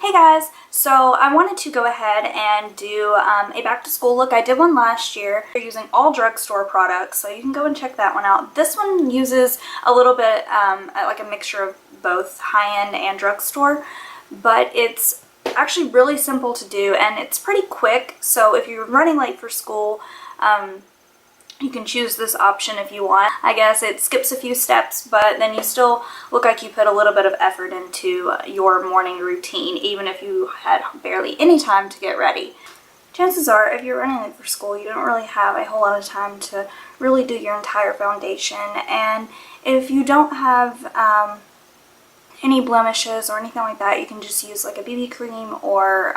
Hey guys, so I wanted to go ahead and do a back to school look. I did one last year. They're using all drugstore products, so you can go and check that one out. This one uses a little bit like a mixture of both high-end and drugstore, but it's actually really simple to do and it's pretty quick. So if you're running late for school, you can choose this option if you want. I guess it skips a few steps, but then you still look like you put a little bit of effort into your morning routine, even if you had barely any time to get ready. Chances are, if you're running late for school, you don't really have a whole lot of time to really do your entire foundation. And if you don't have any blemishes or anything like that, you can just use like a BB cream or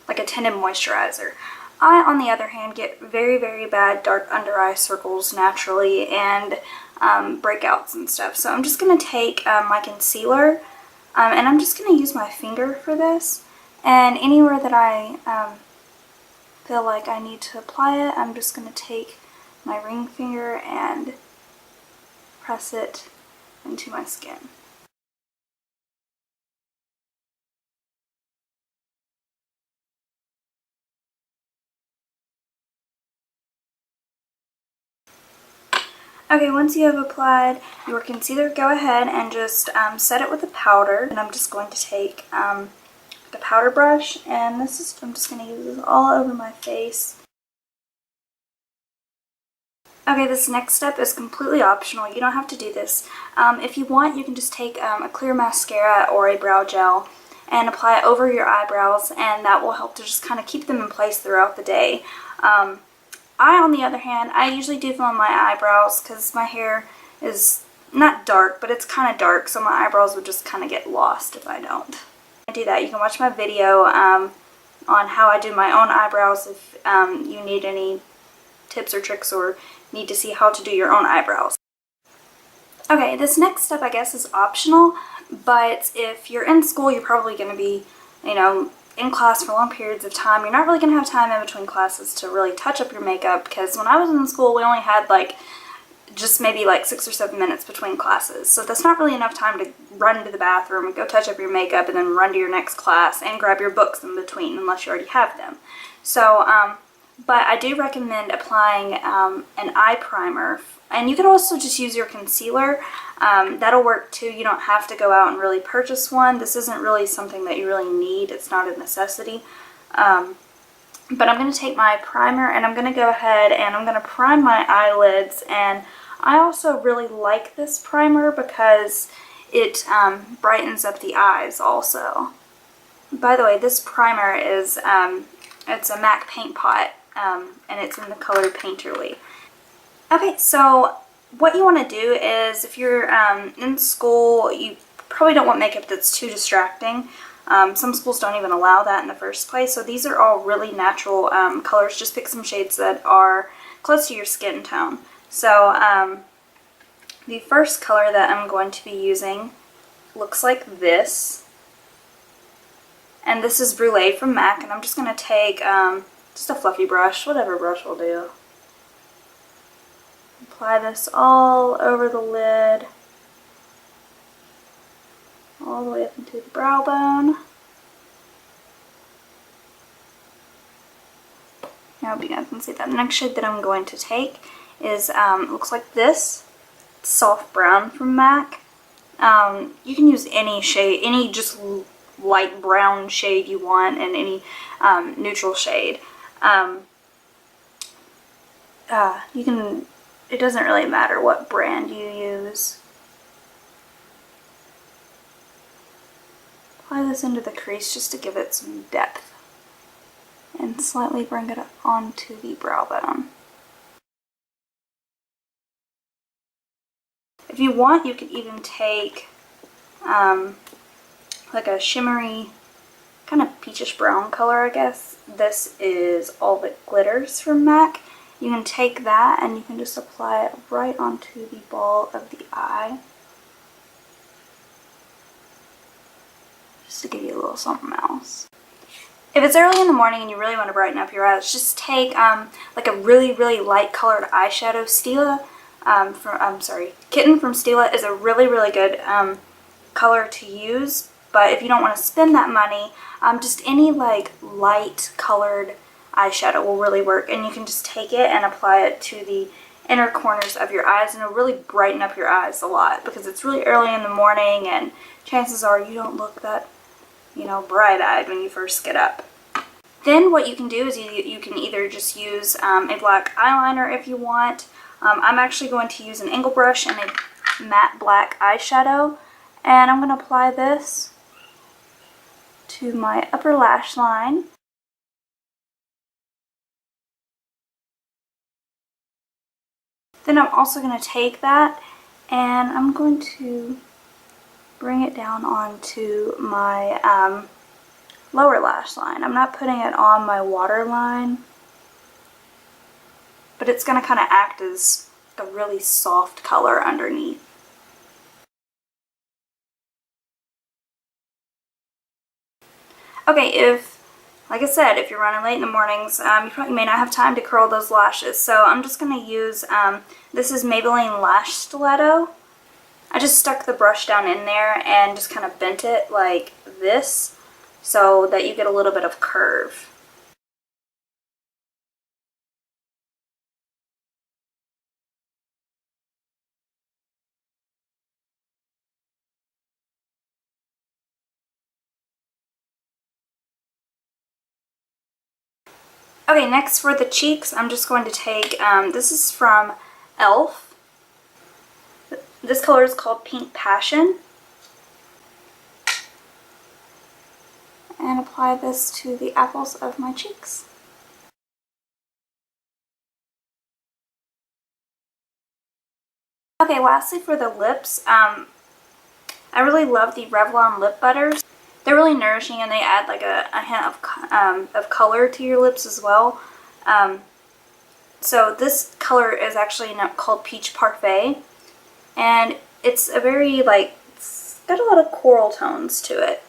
like a tinted moisturizer. I, on the other hand, get very, very bad dark under eye circles naturally and breakouts and stuff. So I'm just going to take my concealer and I'm just going to use my finger for this. And anywhere that I feel like I need to apply it, I'm just going to take my ring finger and press it into my skin. Okay, once you have applied your concealer, go ahead and just set it with a powder. And I'm just going to take the powder brush, and I'm just going to use this all over my face. Okay, this next step is completely optional. You don't have to do this. If you want, you can just take a clear mascara or a brow gel and apply it over your eyebrows, and that will help to just kind of keep them in place throughout the day. On the other hand, I usually do fill in my eyebrows because my hair is not dark, but it's kind of dark, so my eyebrows would just kind of get lost if I don't. I do that. You can watch my video on how I do my own eyebrows if you need any tips or tricks or need to see how to do your own eyebrows. Okay, this next step I guess is optional, but if you're in school, you're probably going to be, in class for long periods of time. You're not really going to have time in between classes to really touch up your makeup, because when I was in school, we only had just maybe 6 or 7 minutes between classes. So that's not really enough time to run to the bathroom and go touch up your makeup and then run to your next class and grab your books in between unless you already have them. So, but I do recommend applying an eye primer, and you could also just use your concealer. That'll work too. You don't have to go out and really purchase one. This isn't really something that you really need. It's not a necessity. But I'm going to take my primer and I'm going to go ahead and I'm going to prime my eyelids. And I also really like this primer because it brightens up the eyes also. By the way, this primer is it's a MAC paint pot, and it's in the color Painterly. Okay, so what you want to do is, if you're in school, you probably don't want makeup that's too distracting. Some schools don't even allow that in the first place, so these are all really natural colors. Just pick some shades that are close to your skin tone. So the first color that I'm going to be using looks like this. And this is Brulee from MAC, and I'm just going to take just a fluffy brush, whatever brush will do. Apply this all over the lid, all the way up into the brow bone. I hope you guys can see that. The next shade that I'm going to take is, looks like this, Soft Brown from MAC. You can use any shade, any just light brown shade you want, and any neutral shade. It doesn't really matter what brand you use. Apply this into the crease just to give it some depth and slightly bring it up onto the brow bone. If you want, you could even take like a shimmery kind of peachish brown color, I guess. This is All That Glitters from MAC. You can take that and you can just apply it right onto the ball of the eye, just to give you a little something else. If it's early in the morning and you really want to brighten up your eyes, just take like a really, really light colored eyeshadow. Kitten from Stila is a really, really good color to use. but if you don't want to spend that money, just any like light colored eyeshadow will really work, and you can just take it and apply it to the inner corners of your eyes, and it'll really brighten up your eyes a lot because it's really early in the morning and chances are you don't look that, you know, bright-eyed when you first get up. Then what you can do is you can either just use a black eyeliner if you want. I'm actually going to use an angle brush and a matte black eyeshadow, and I'm going to apply this to my upper lash line. Then I'm also going to take that and I'm going to bring it down onto my lower lash line. I'm not putting it on my waterline, but it's going to kind of act as a really soft color underneath. Okay, like I said, if you're running late in the mornings, you probably may not have time to curl those lashes. So I'm just going to use, this is Maybelline Lash Stiletto. I just stuck the brush down in there and just kind of bent it like this so that you get a little bit of curve. Okay, next for the cheeks, I'm just going to take, this is from e.l.f. This color is called Pink Passion. And apply this to the apples of my cheeks. Okay, lastly for the lips, I really love the Revlon lip butters. They're really nourishing and they add like a hint of color to your lips as well. So this color is actually called Peach Parfait, and it's a very it's got a lot of coral tones to it.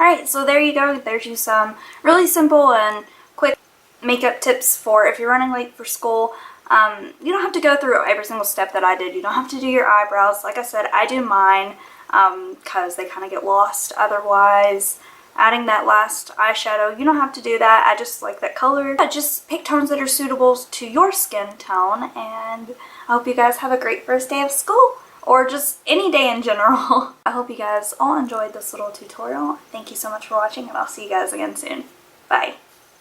Alright, so there you go. There's you some really simple and quick makeup tips for if you're running late for school. You don't have to go through every single step that I did. You don't have to do your eyebrows. Like I said, I do mine because they kind of get lost otherwise. Adding that last eyeshadow, you don't have to do that. I just like that color. Just pick tones that are suitable to your skin tone, and I hope you guys have a great first day of school, or just any day in general. I hope you guys all enjoyed this little tutorial. Thank you so much for watching, and I'll see you guys again soon. Bye.